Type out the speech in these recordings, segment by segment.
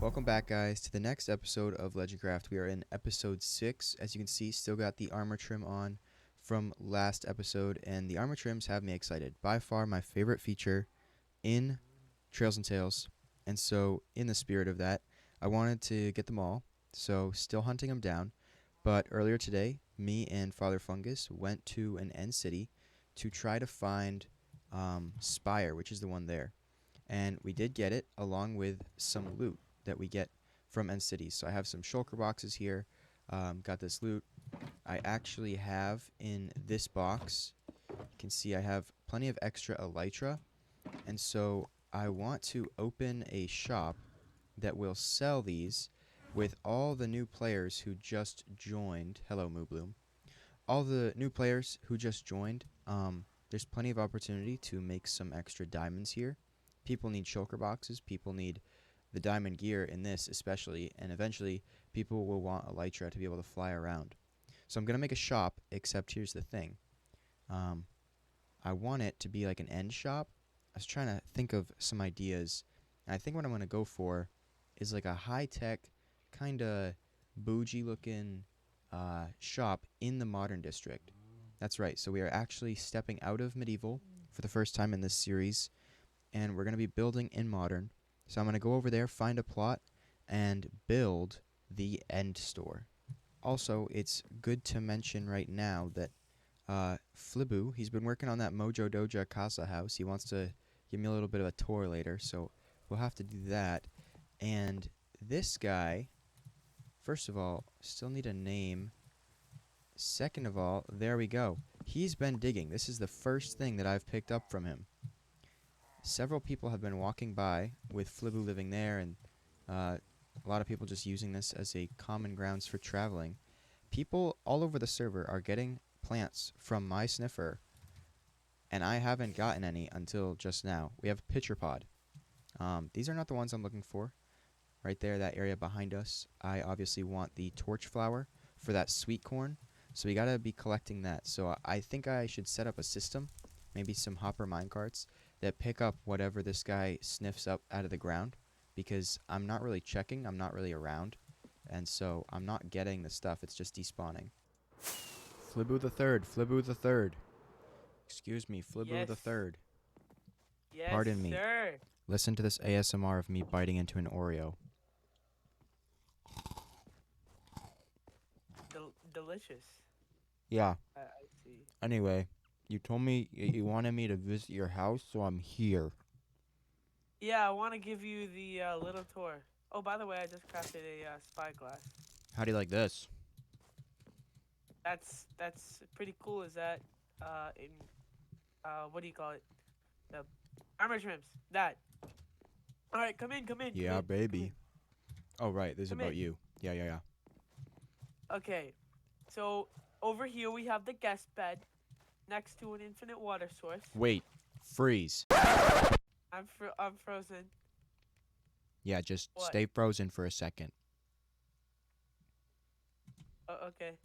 Welcome back, guys, to the next episode of LegendCraft. We are in episode 6. As you can see, still got the armor trim on from last episode, and the armor trims have me excited. By far my favorite feature in Trails and Tales, and so in the spirit of that, I wanted to get them all, so still hunting them down. But earlier today, me and Father Fungus went to an end city to try to find Spire, which is the one there. And we did get it, along with some loot that we get from end cities. So I have some shulker boxes here, got this loot. I actually have in this box, you can see I have plenty of extra elytra, and so I want to open a shop that will sell these with all the new players who just joined. Hello, Moobloom. All the new players who just joined, there's plenty of opportunity to make some extra diamonds here. People need shulker boxes, people need the diamond gear in this especially, and eventually people will want elytra to be able to fly around. So I'm going to make a shop, except here's the thing. I want it to be like an end shop. I was trying to think of some ideas, and I think what I'm going to go for is like a high-tech, kind of bougie-looking shop in the modern district. That's right, so we are actually stepping out of medieval for the first time in this series, and we're going to be building in modern. So I'm going to go over there, find a plot, and build the end store. Also, it's good to mention right now that FlibooIII, he's been working on that Mojo Doja Casa house. He wants to give me a little bit of a tour later, so we'll have to do that. And this guy, first of all, still need a name. Second of all, there we go. He's been digging. This is the first thing that I've picked up from him. Several people have been walking by with FlibooIII living there, and a lot of people just using this as a common grounds for traveling. People all over the server are getting plants from my sniffer, and I haven't gotten any until just now. We have pitcher pod. These are not the ones I'm looking for. Right there, that area behind us, I obviously want the torch flower for that sweet corn, so we gotta be collecting that. So I think I should set up a system, maybe some hopper minecarts, that pick up whatever this guy sniffs up out of the ground, because I'm not really checking, I'm not really around, and so I'm not getting the stuff, it's just despawning. FlibooIII. Excuse me, FlibooIII. Yes, Pardon me. sir. Listen to this ASMR of me biting into an Oreo. Delicious. Yeah. I see. Anyway, you told me you wanted me to visit your house, so I'm here. Yeah, I want to give you the little tour. Oh, by the way, I just crafted a spyglass. How do you like this? That's pretty cool. Is that in what do you call it? The armor trims. That. All right, come in. Yeah, baby. Oh, right. This is Come about in. you. Yeah. Okay, so over here we have the guest bed, next to an infinite water source. Wait. Freeze. I'm frozen. Yeah, just What? stay frozen for a second. Okay.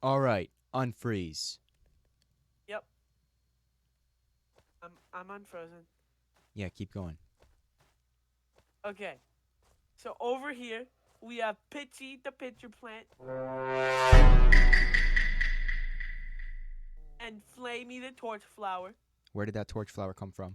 All right. Unfreeze. Yep. I'm unfrozen. Yeah, keep going. Okay. So over here we have Pitchy the pitcher plant and Flamey the torch flower. Where did that torch flower come from?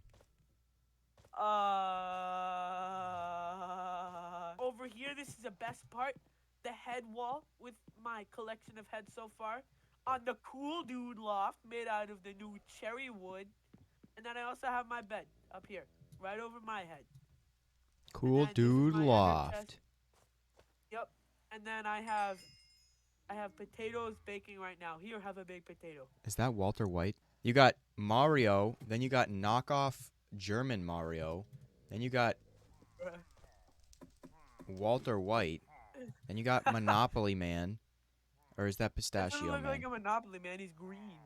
Over here, this is the best part. The head wall with my collection of heads so far. On the cool dude loft made out of the new cherry wood. And then I also have my bed up here, right over my head. Cool this is dude my ender loft. chest. Yep. And then I have potatoes baking right now. Here, have a big potato. Is that Walter White? You got Mario, then you got knockoff German Mario, then you got Walter White, then you got Monopoly Man, or is that Pistachio Doesn't look Man? like a Monopoly Man. He's green.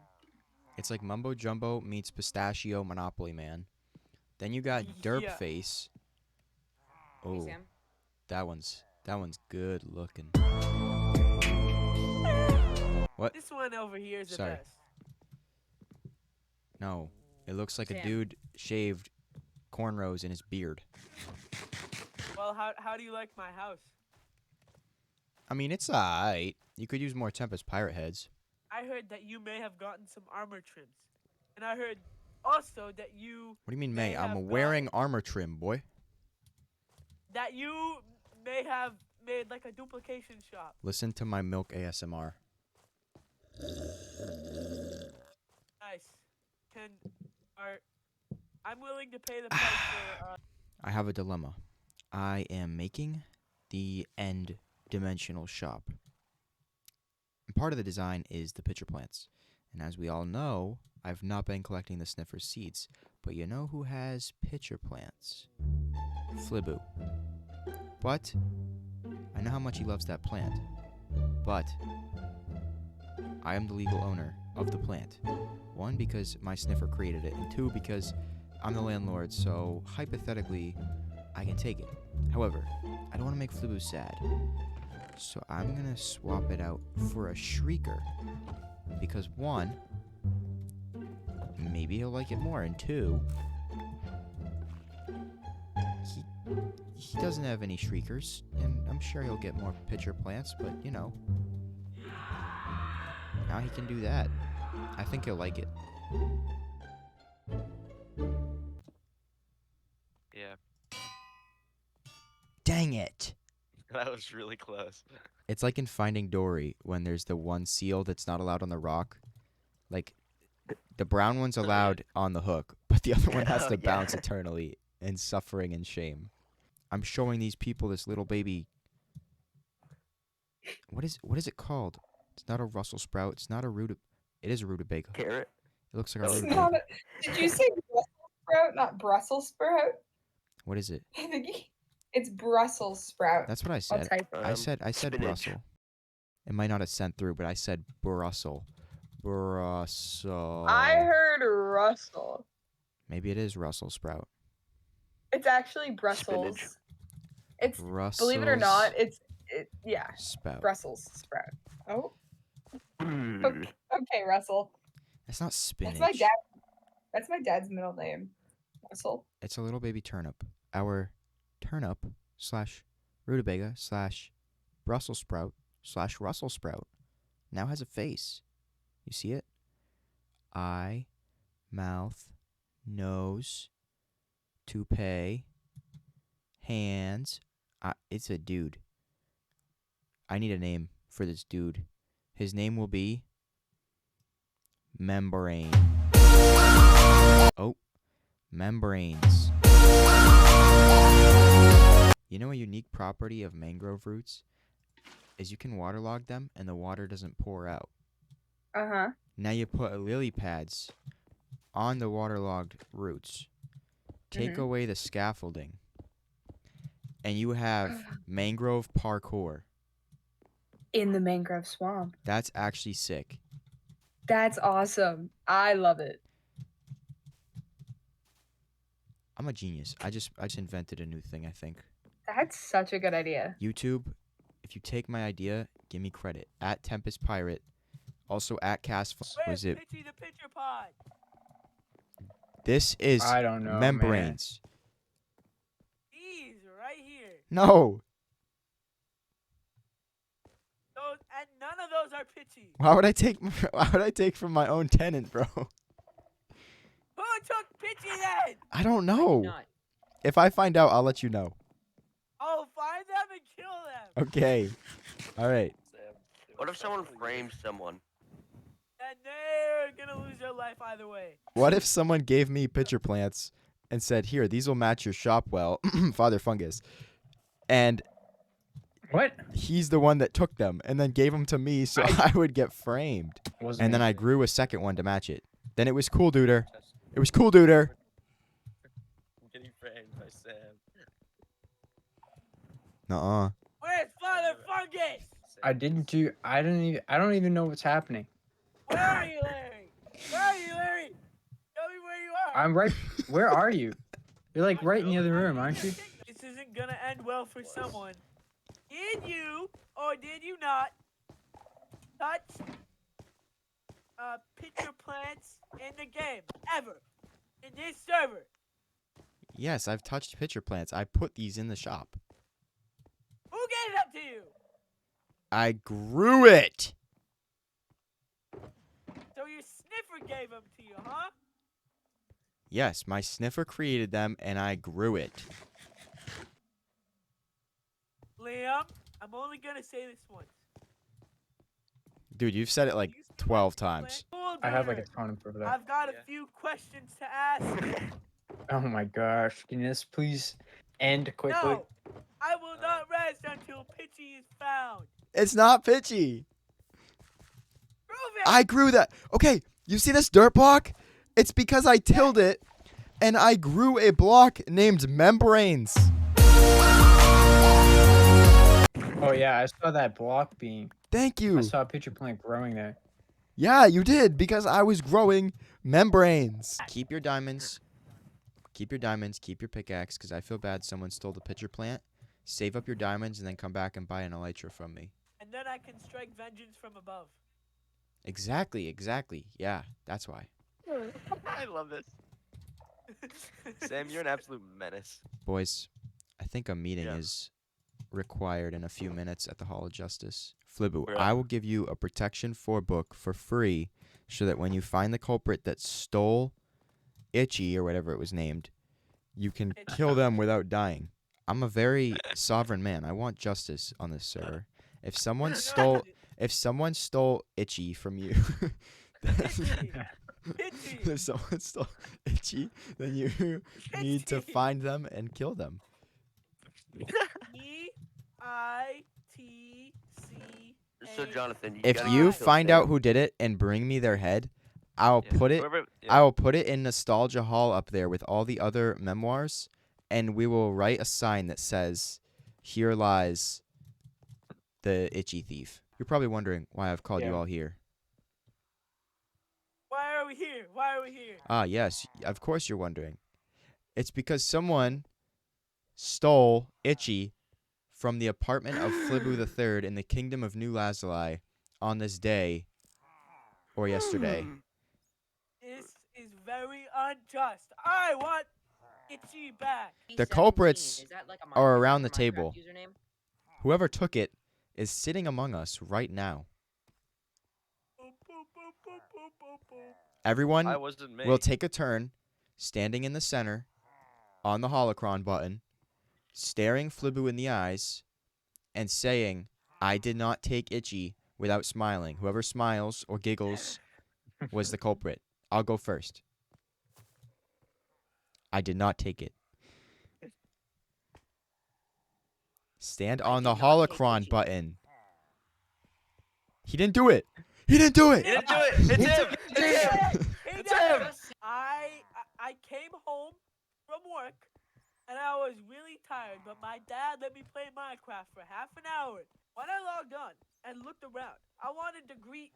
It's like Mumbo Jumbo meets Pistachio Monopoly Man. Then you got Derp Yeah. Face. Hey, Oh, Sam. that one's good looking. What? This one over here is the Sorry. best. No, it looks like a Sam. dude shaved cornrows in his beard. Well, how do you like my house? I mean, it's alright. You could use more Tempest pirate heads. I heard that you may have gotten some armor trims, and I heard also that you What do you mean, may May? I'm have wearing armor trim, boy. that you may have made like a duplication shop. Listen to my milk ASMR. Nice. I'm willing to pay the price for. I have a dilemma. I am making the end dimensional shop. And part of the design is the pitcher plants. And as we all know, I've not been collecting the sniffer seeds. But you know who has pitcher plants? FlibooIII. But I know how much he loves that plant. But I am the legal owner of the plant. One, because my sniffer created it, and two, because I'm the landlord, so hypothetically, I can take it. However, I don't want to make FlibooIII sad. So I'm going to swap it out for a Shrieker. Because one, maybe he'll like it more, and two, he doesn't have any Shriekers, and I'm sure he'll get more pitcher plants, but you know, now he can do that. I think he'll like it. Yeah. Dang it! That was really close. It's like in Finding Dory when there's the one seal that's not allowed on the rock. Like, the brown one's allowed on the hook, but the other one has Oh, to yeah. bounce eternally in suffering and shame. I'm showing these people this little baby. What is it called? It's not a Russell sprout. It's not a it is a rutabaga. Carrot? It looks like a It's It's rutabaga. not did you say Brussels sprout, not Brussels sprout? What is it? I think it's Brussels sprout. That's what I I'll said. type. I said Spinach. Brussels. It might not have sent through, but I said Brussels. Brussels. I heard Russell. Maybe it is Russell sprout. It's actually Brussels. Spinach. It's Russell. believe it or not, yeah, Spout. Brussels sprout. Oh, Mm. okay, Russell. It's not spinach. That's my dad's middle name. Russell. It's a little baby turnip. Our turnip / rutabaga / Brussels sprout / Russell sprout now has a face. You see it? Eye, mouth, nose, toupee, hands. It's a dude. I need a name for this dude. His name will be Membrane. Oh, membranes. You know a unique property of mangrove roots is you can waterlog them and the water doesn't pour out. Uh-huh. Now you put lily pads on the waterlogged roots. Take away the scaffolding. And you have mangrove parkour. In the mangrove swamp. That's actually sick. That's awesome. I love it. I'm a genius. I just invented a new thing, I think. That's such a good idea. YouTube, if you take my idea, give me credit. At Tempest Pirate. Also at Cast. Where's Was it? Pitchy the pitcher pod? This is I don't know, membranes. He's right here. No. Those and none of those are pitchy. Why would I take from my own tenant, bro? Who took pitchy then? I don't know. If I find out, I'll let you know. Oh, find them and kill them. Okay. All right. What if someone frames someone? And they're gonna lose their life either way. What if someone gave me pitcher plants and said, "Here, these will match your shop well, Father Fungus," and What? he's the one that took them and then gave them to me so I would get framed. Wasn't And then me. I grew a second one to match it. Then it was cool, duder. It was cool, duder. I'm getting framed by Sam. Nuh-uh. Where's Father Fungus? I don't even know what's happening. Where are you, Larry? Where are you, Larry? Tell me where you are. I'm right. Where are you? You're like right in the other room, aren't you? This isn't gonna end well for someone. Did you or did you not touch pitcher plants in the game ever in this server? Yes, I've touched pitcher plants. I put these in the shop. I grew it. So your sniffer gave them to you, huh? Yes, my sniffer created them, and I grew it. Liam, I'm only gonna say this once. Dude, you've said it like You still 12 like playing times. Cool I have like a Dude. ton of proof of that. I've got Yeah. a few questions to ask you. Oh my gosh. Can this please end quickly? No, I will not rest until Pitchy is found. It's not pitchy. Prove it. I grew that. Okay, you see this dirt block? It's because I tilled it, and I grew a block named membranes. Oh yeah, I saw that block being. Thank I you. saw a pitcher plant growing there. Yeah, you did, because I was growing membranes. Keep your diamonds. Keep your diamonds. Keep your pickaxe, because I feel bad someone stole the pitcher plant. Save up your diamonds, and then come back and buy an elytra from me. And then I can strike vengeance from above. Exactly. Yeah, that's why. I love this. Sam, you're an absolute menace. Boys, I think a meeting Yeah. is required in a few minutes at the Hall of Justice. Fliboo, We're I up. will give you a Protection 4 book for free so that when you find the culprit that stole Itchy, or whatever it was named, you can kill them without dying. I'm a very sovereign man. I want justice on this server. If someone stole Itchy from you, Pitchy. Pitchy. if someone stole Itchy, then you need to Pitchy. find them and kill them. EITC. So Jonathan, you If gotta you kill find Sam. out who did it and bring me their head, I'll Yeah, put it whoever- yeah. I will put it in Nostalgia Hall up there with all the other memoirs, and we will write a sign that says, "Here lies the Itchy thief." You're probably wondering why I've called you Yeah. all here. Why are we here? Why are we here? Ah, yes, of course you're wondering. It's because someone stole Itchy from the apartment of FlibooIII in the Kingdom of New Lazuli on this day or yesterday. This is very unjust. I want Itchy back. The culprits Is that like a are is that around your the table. Minecraft username? Whoever took it is sitting among us right now. Boop, boop, boop, boop, boop, boop, boop. Everyone I wasn't me. will take a turn standing in the center on the holocron button, staring Fliboo in the eyes, and saying, "I did not take Itchy," without smiling. Whoever smiles or giggles was the culprit. I'll go first. I did not take it. Stand I on the did not take holocron Itchy. button. He didn't do it. He didn't do He it. didn't do it. It's him. It's him. Hey, It's Dad, him. I came home from work and I was really tired, but my dad let me play Minecraft for half an hour. When I logged on and looked around, I wanted to greet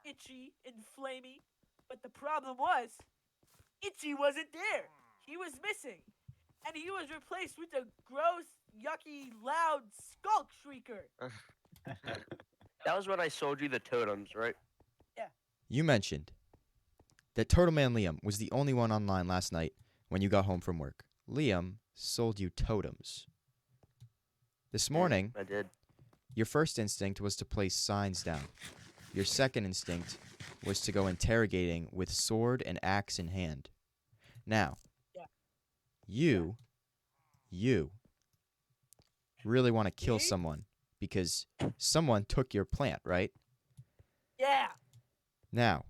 Itchy and Flamey, but the problem was Itchy wasn't there. He was missing. And he was replaced with a gross, yucky, loud skulk shrieker. That was when I sold you the totems, right? You mentioned that Turtle Man Liam was the only one online last night when you got home from work. Liam sold you totems. This morning, I did. your first instinct was to place signs down. Your second instinct was to go interrogating with sword and axe in hand. Now, Yeah. you really want to kill Me? someone because someone took your plant, right? Yeah. Now,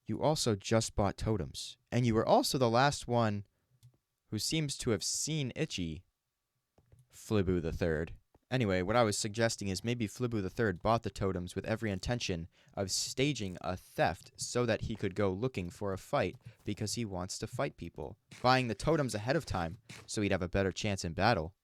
you also just bought totems, and you were also the last one who seems to have seen Itchy, FlibooIII. Anyway, what I was suggesting is maybe FlibooIII bought the totems with every intention of staging a theft so that he could go looking for a fight because he wants to fight people. Buying the totems ahead of time so he'd have a better chance in battle.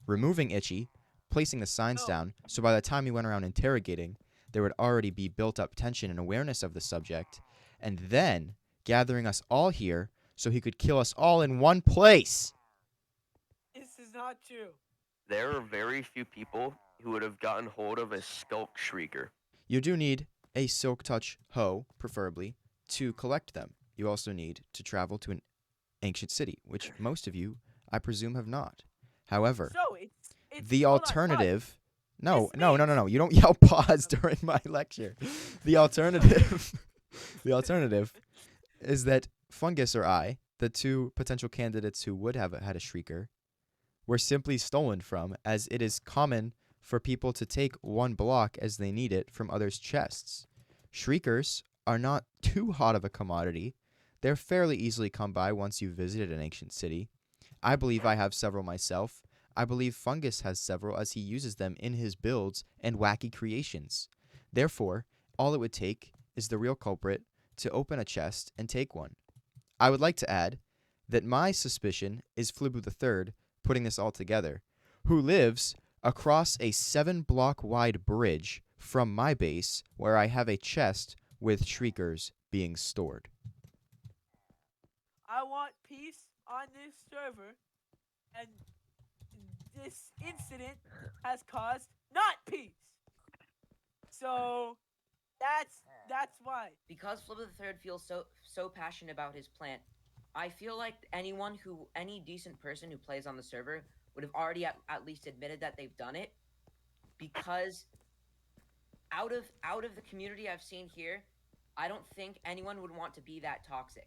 Removing Itchy, placing the signs No. down so by the time he went around interrogating, there would already be built up tension and awareness of the subject, and then gathering us all here so he could kill us all in one place. This is not true. There are very few people who would have gotten hold of a skulk shrieker. You do need a Silk Touch hoe, preferably, to collect them. You also need to travel to an ancient city, which most of you, I presume, have not. However, So it's the hold on, pause. alternative No, This no, no, no, means- no. You don't yell pause during my lecture. The alternative, the alternative is that Fungus or I, the two potential candidates who would have had a shrieker, were simply stolen from, as it is common for people to take one block as they need it from others' chests. Shriekers are not too hot of a commodity. They're fairly easily come by once you've visited an ancient city. I believe I have several myself. I believe Fungus has several as he uses them in his builds and wacky creations. Therefore, all it would take is the real culprit to open a chest and take one. I would like to add that my suspicion is FlibooIII putting this all together, who lives across a 7-block wide bridge from my base where I have a chest with shriekers being stored. I want peace on this server, and this incident has caused not peace. So that's why. Because FlibooIII feels so passionate about his plant, I feel like any decent person who plays on the server would have already at least admitted that they've done it. Because out of the community I've seen here, I don't think anyone would want to be that toxic.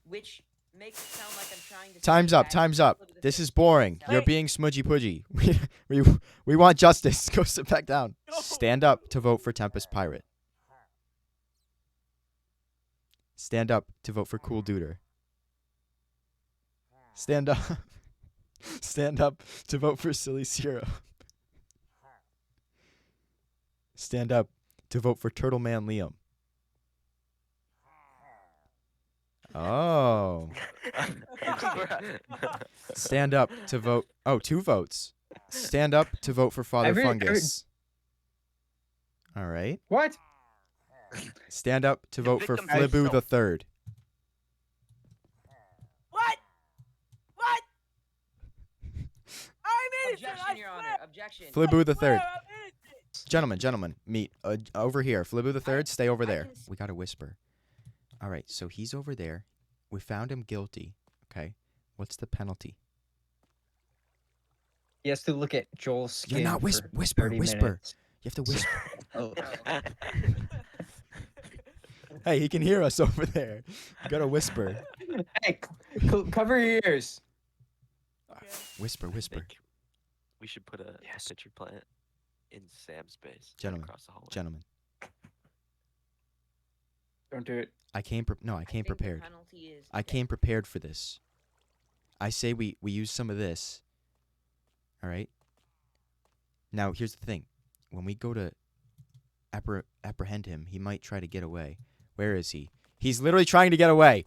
Which makes it sound like I'm trying to. Time's up. Time's up. This is boring. You're Wait. being smudgy pudgy. We want justice. Go sit back down. No. Stand up to vote for Tempest Pirate. Stand up to vote for Cool Duder. Stand up. Stand up to vote for Silly Syrup. Stand up to vote for Turtle Man Liam. Oh. Stand up to vote. Oh, 2 votes. Stand up to vote for Father Fungus. All right. What? Stand up to The vote for victim himself. FlibooIII. What? What? I'm innocent. Objection, I Your swear. Honor. Objection. FlibooIII. Swear I'm innocent. Gentlemen, meet over here. FlibooIII, stay over I there. can We gotta whisper. All right, so he's over there. We found him guilty. Okay, what's the penalty? He has to look at Joel's skin. You're not for whisper. 30 You minutes. have to whisper. Oh. Hey, he can hear us over there. You gotta whisper. Hey, cover your ears. Okay. Whisper. Think we should put a pitcher plant in Sam's base. Gentlemen, Across the hallway. Gentlemen, Don't do it. I came I think the prepared. penalty is- I came prepared for this. I say we use some of this. All right. Now here's the thing: when we go to apprehend him, he might try to get away. Where is he? He's literally trying to get away.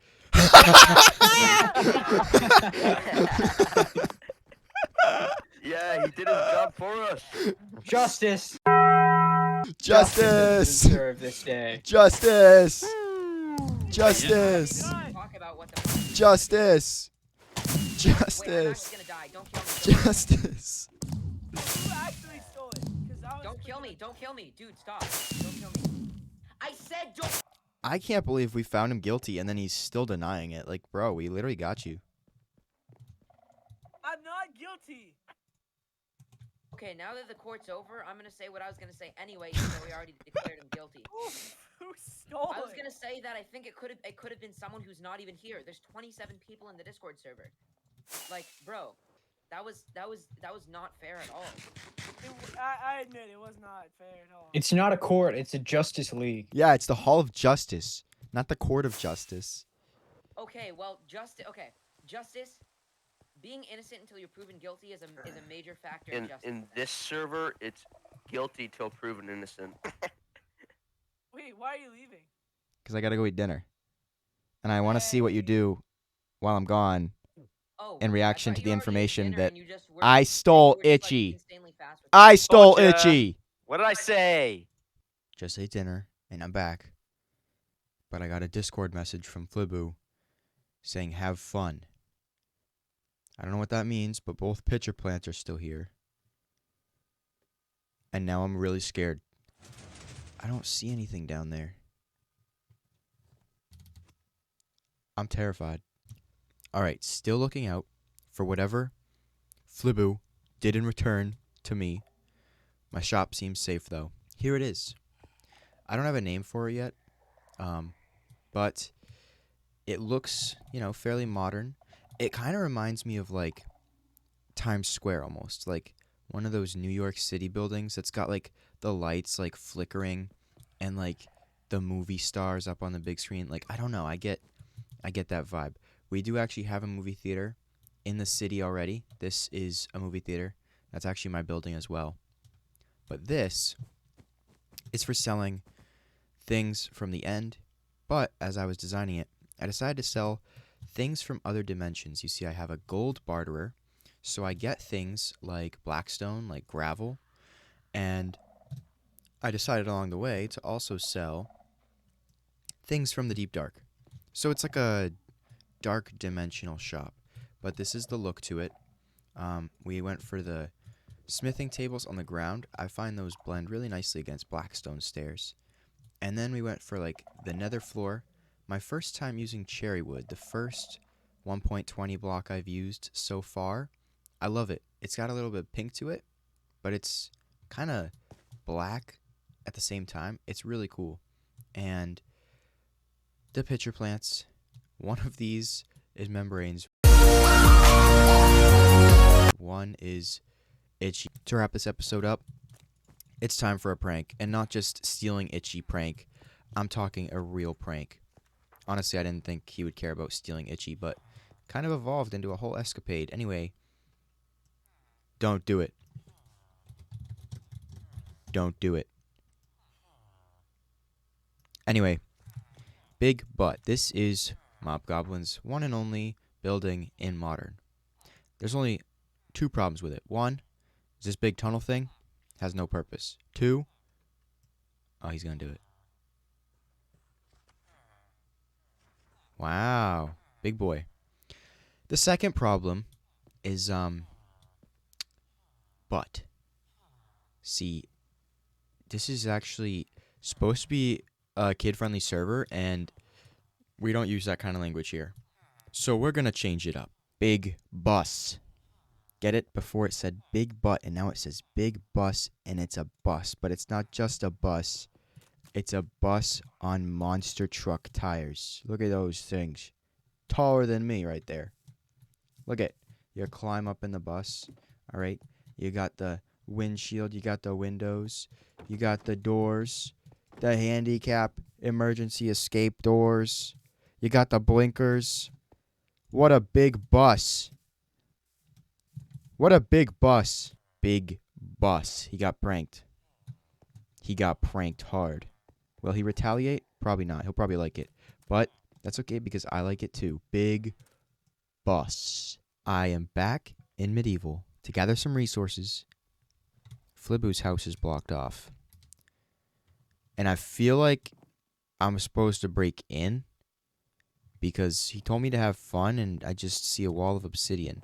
Yeah, he did his job for us. Justice. Justice! Deserve this day. Justice! What Justice! have you done? Talk about what the. Justice! Wait, I'm not Justice! gonna die. Don't kill me. Justice! Who actually stole it? 'Cause I was Don't kill thinking me. Don't kill me, dude. Stop. Don't kill me. I said don't. I can't believe we found him guilty and then he's still denying it. Like, bro, we literally got you. I'm not guilty. Okay, now that the court's over, I'm gonna say what I was gonna say anyway, even though we already declared him guilty. Who stole I was it? gonna say that I think it could have been someone who's not even here. There's 27 people in the Discord server. Like, bro, that was not fair at all. I admit it was not fair at all. It's not a court. It's a Justice League. Yeah, it's the Hall of Justice, not the Court of Justice. Okay, well, justice. Being innocent until you're proven guilty is a major factor in justice. In this server, it's guilty till proven innocent. Wait, why are you leaving? Because I got to go eat dinner. And I want to see what you do while I'm gone Oh, in I reaction thought to you the already ate information dinner that and you just were- I you stole were just, like, Itchy. insanely fast with I it. stole Gotcha. Itchy! What did I say? Just ate dinner, and I'm back. But I got a Discord message from Fliboo saying, have fun. I don't know what that means, but both pitcher plants are still here. And now I'm really scared. I don't see anything down there. I'm terrified. Alright, still looking out for whatever Fliboo did in return to me My shop seems safe, though. Here it is. I don't have a name for it yet, but it looks, fairly modern. It kind of reminds me of, like, Times Square almost. Like, one of those New York City buildings that's got, like, the lights, like, flickering and, like, the movie stars up on the big screen. Like, I don't know. I get that vibe. We do actually have a movie theater in the city already. This is a movie theater. That's actually my building as well. But this is for selling things from the end. But as I was designing it, I decided to sell things from other dimensions. You see, I have a gold barterer. So I get things like blackstone, like gravel. And I decided along the way to also sell things from the deep dark. So it's like a dark dimensional shop. But this is the look to it. We went for the smithing tables on the ground. I find those blend really nicely against blackstone stairs. And then we went for like the nether floor. My first time using cherry wood. The first 1.20 block I've used so far. I love it. It's got a little bit of pink to it, but it's kind of black at the same time. It's really cool. And the pitcher plants. One of these is membranes. One is itchy. To wrap this episode up, it's time for a prank. And not just stealing itchy prank. I'm talking a real prank. Honestly, I didn't think he would care about stealing itchy, but kind of evolved into a whole escapade. Anyway, don't do it. Don't do it. Anyway, big butt. This is Mob Goblin's one and only building in modern. There's only 2 problems with it. 1 is this big tunnel thing has no purpose. 2, oh, he's gonna do it. Wow, big boy. The second problem is butt. See, this is actually supposed to be a kid-friendly server, and we don't use that kind of language here. So we're gonna change it up. Big bus. Get it? Before it said big butt, and now it says big bus, and it's a bus. But it's not just a bus. It's a bus on monster truck tires. Look at those things. Taller than me right there. Look at. You climb up in the bus. All right. You got the windshield. You got the windows. You got the doors. The handicap emergency escape doors. You got the blinkers. What a big bus. What a big bus. Big bus. He got pranked. He got pranked hard. Will he retaliate? Probably not. He'll probably like it. But that's okay because I like it too. Big bus. I am back in medieval to gather some resources. FlibooIII's house is blocked off. And I feel like I'm supposed to break in because he told me to have fun and I just see a wall of obsidian.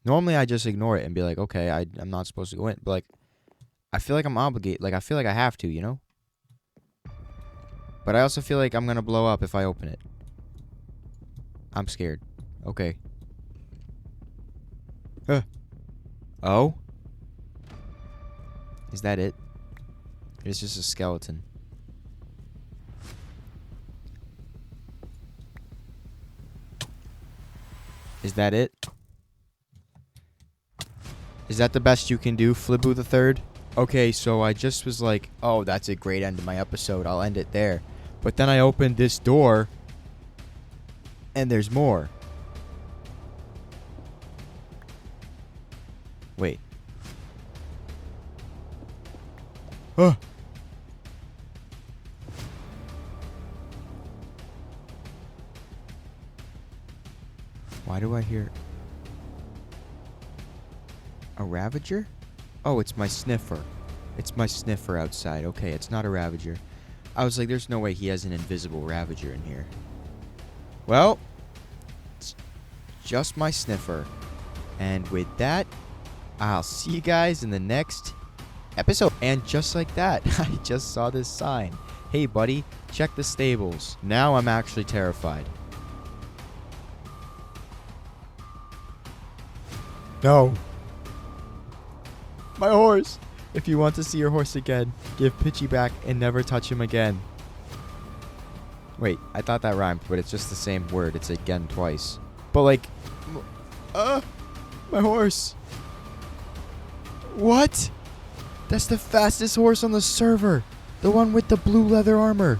Normally I just ignore it and be like, okay, I'm not supposed to go in. But like, I feel like I'm obligated. Like, I feel like I have to, you know? But I also feel like I'm going to blow up if I open it. I'm scared. Okay. Oh? Is that it? It's just a skeleton. Is that it? Is that the best you can do, FlibooIII? Okay, so I just was like, oh, that's a great end to my episode. I'll end it there. But then I opened this door, and there's more. Wait. Huh. Why do I hear a Ravager? Oh, it's my sniffer. It's my sniffer outside. Okay, it's not a Ravager. I was like, there's no way he has an invisible Ravager in here. Well, it's just my sniffer. And with that, I'll see you guys in the next episode. And just like that, I just saw this sign. Hey, buddy, check the stables. Now I'm actually terrified. No. My horse. If you want to see your horse again, give Pitchy back and never touch him again. Wait, I thought that rhymed, but it's just the same word. It's again twice. But like, my horse. What? That's the fastest horse on the server. The one with the blue leather armor.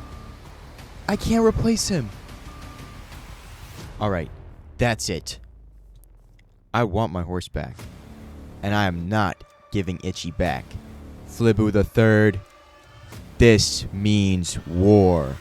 I can't replace him. Alright, that's it. I want my horse back. And I am not giving Itchy back. FlibooIII, this means war.